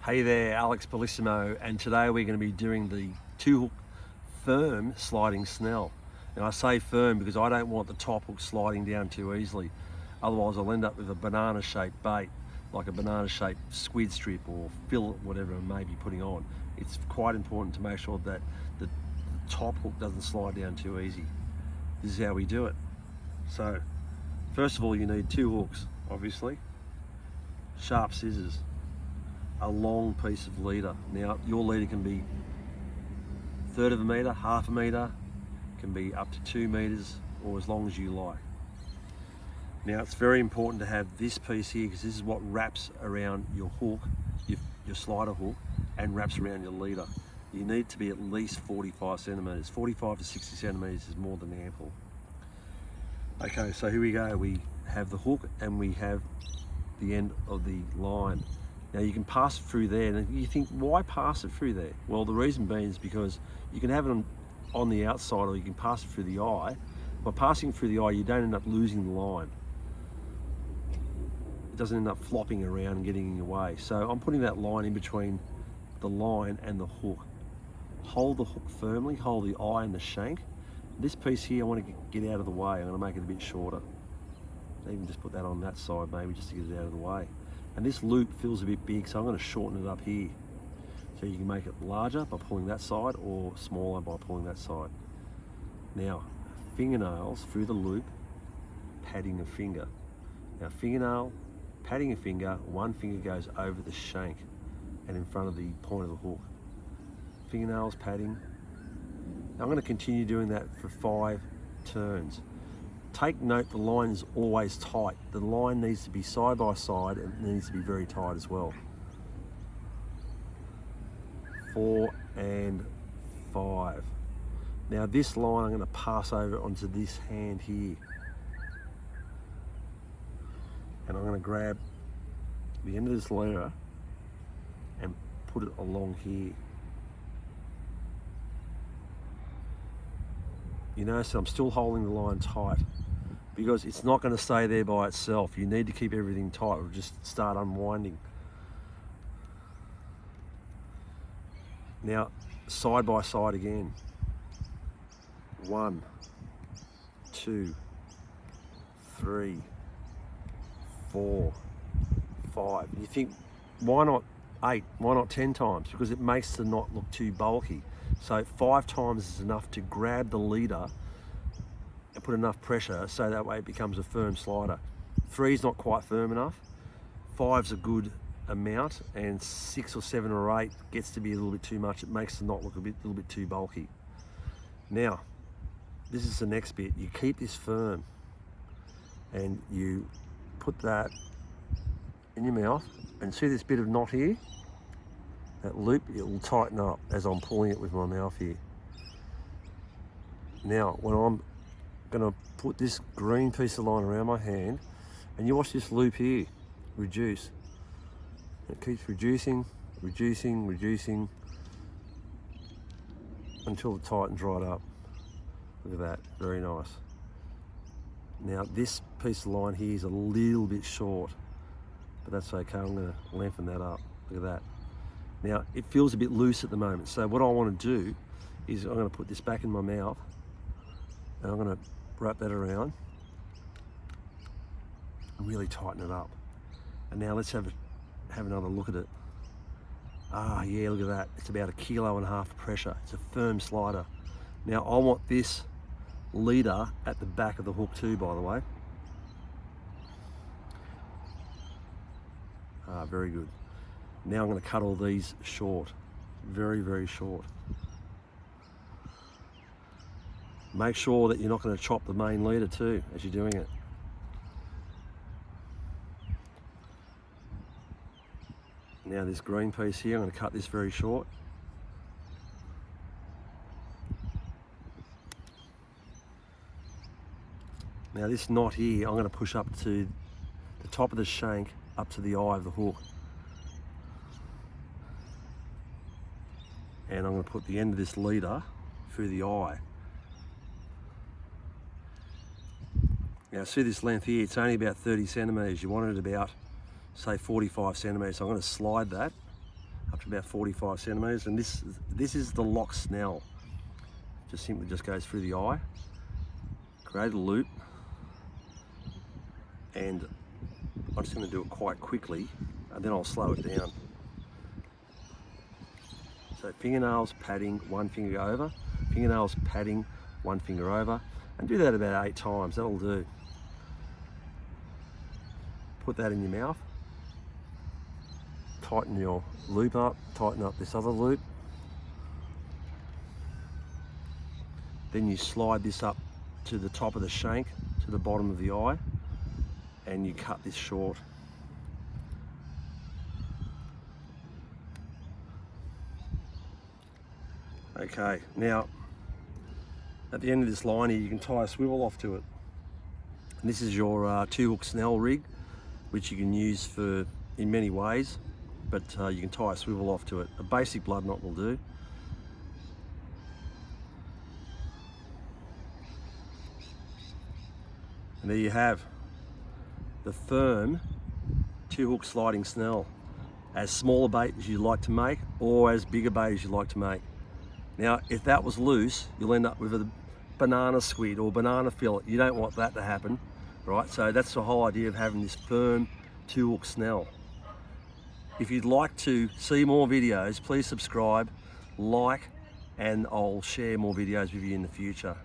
Hey there, Alex Bellissimo, and today we're going to be doing the two hook firm sliding snell. And I say firm because I don't want the top hook sliding down too easily. Otherwise I'll end up with a banana shaped bait, like a banana shaped squid strip or fillet, whatever I may be putting on. It's quite important to make sure that the top hook doesn't slide down too easy. This is how we do it. So first of all, you need two hooks, obviously, sharp scissors, a long piece of leader. Now your leader can be a third of a metre, half a metre, can be up to 2 metres, or as long as you like. Now it's very important to have this piece here because this is what wraps around your hook, your slider hook, and wraps around your leader. You need to be at least 45 centimetres. 45 to 60 centimetres is more than ample. Okay, so here we go. We have the hook and we have the end of the line. Now you can pass it through there, and you think, why pass it through there? Well, the reason being is because you can have it on the outside, or you can pass it through the eye. By passing through the eye, you don't end up losing the line. It doesn't end up flopping around and getting in your way. So I'm putting that line in between the line and the hook. Hold the hook firmly, hold the eye and the shank. This piece here, I want to get out of the way. I'm going to make it a bit shorter. Even just put that on that side maybe, just to get it out of the way. And this loop feels a bit big, so I'm going to shorten it up here. So you can make it larger by pulling that side, or smaller by pulling that side. Now, fingernails through the loop, padding a finger. Now fingernail, padding a finger, one finger goes over the shank and in front of the point of the hook. Fingernails, padding. Now I'm going to continue doing that for 5 turns. Take note, the line is always tight. The line needs to be side by side and it needs to be very tight as well. 4 and 5. Now this line I'm going to pass over onto this hand here. And I'm going to grab the end of this leader and put it along here. You notice I'm still holding the line tight because it's not going to stay there by itself. You need to keep everything tight or just start unwinding. Now, side by side again. 1, 2, 3, 4, 5. You think, why not 8? Why not 10 times? Because it makes the knot look too bulky. So 5 times is enough to grab the leader and put enough pressure so that way it becomes a firm slider. 3 is not quite firm enough. 5's a good amount, and 6 or 7 or 8 gets to be a little bit too much. It makes the knot look a little bit too bulky. Now, this is the next bit. You keep this firm and you put that in your mouth, and see this bit of knot here? That loop, it will tighten up as I'm pulling it with my mouth here. Now, when I'm gonna put this green piece of line around my hand, and you watch this loop here reduce. It keeps reducing, reducing, reducing until it tightens right up. Look at that, very nice. Now this piece of line here is a little bit short, but that's okay, I'm gonna lengthen that up. Look at that. Now it feels a bit loose at the moment, so what I want to do is I'm going to put this back in my mouth and I'm going to wrap that around and really tighten it up. And now let's have another look at it. Ah yeah, look at that. It's about 1.5 kilos of pressure. It's a firm slider. Now I want this leader at the back of the hook too, by the way. Ah, very good. Now I'm going to cut all these short, very, very short. Make sure that you're not going to chop the main leader too as you're doing it. Now this green piece here, I'm going to cut this very short. Now this knot here, I'm going to push up to the top of the shank, up to the eye of the hook. And I'm going to put the end of this leader through the eye. Now see this length here, it's only about 30 centimetres. You want it about, say, 45 centimetres. So I'm going to slide that up to about 45 centimetres, and this is the lock snell. Simply goes through the eye, create a loop, and I'm just going to do it quite quickly, and then I'll slow it down. So fingernails padding, one finger over, fingernails padding, one finger over, and do that about 8 times, that'll do. Put that in your mouth, tighten your loop up, tighten up this other loop. Then you slide this up to the top of the shank, to the bottom of the eye, and you cut this short. Okay, now at the end of this line here, you can tie a swivel off to it. And this is your 2-hook snell rig, which you can use in many ways, but you can tie a swivel off to it. A basic blood knot will do. And there you have the firm 2-hook sliding snell. As small a bait as you like to make, or as big a bait as you like to make. Now, if that was loose, you'll end up with a banana squid or banana fillet. You don't want that to happen, right? So that's the whole idea of having this firm 2-hook snell. If you'd like to see more videos, please subscribe, like, and I'll share more videos with you in the future.